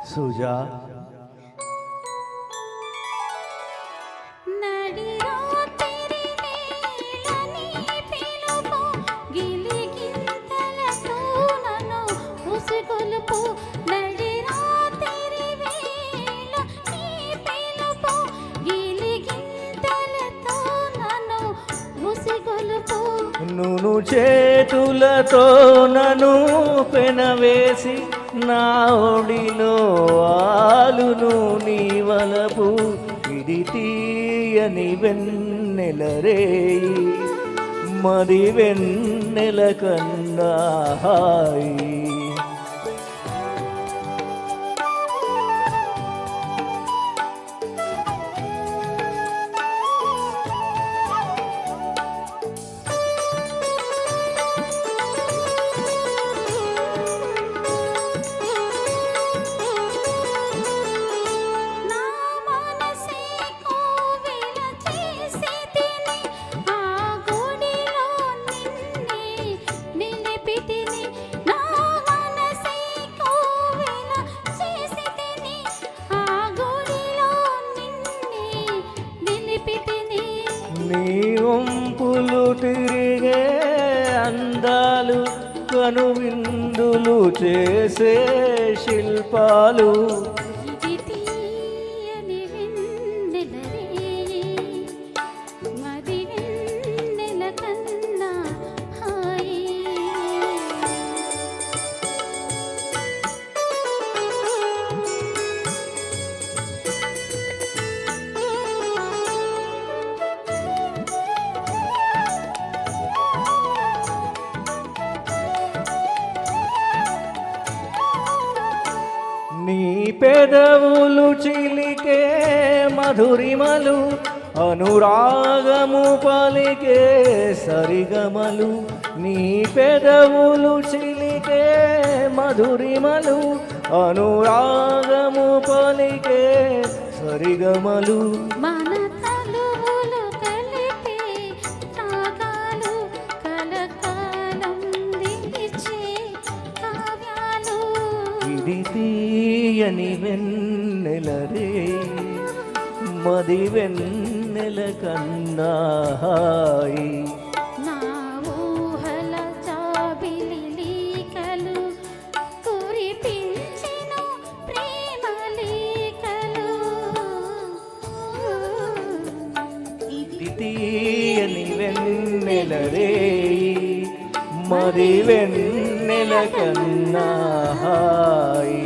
సుజా నును చేతులతో నన్ను పెనవేసి నా ఒడిలో ఆలును నీ వలపు ఇది తీయని వెన్నెల రేయి మది వెన్నెల కన్నా హాయి నీ వంపులు తిరిగే అందాలు కనువిందులు చేసే శిల్పాలు నీ పెదవులు చిలికే మధురిమలు అనురాగము పలికే సరిగమలు నీ పెదవులు చిలికే మధురిమలు అనురాగము పలికే సరిగమలు ఇది తీయని వెన్నెల రే మది వెన్నెల కన్నా హాయి నా ఊహల జాబిలికలు కురిపించిన ప్రేమలేఖలు ఇది తీయని వెన్నెల రే మది వెన్నెల కన్నా హాయి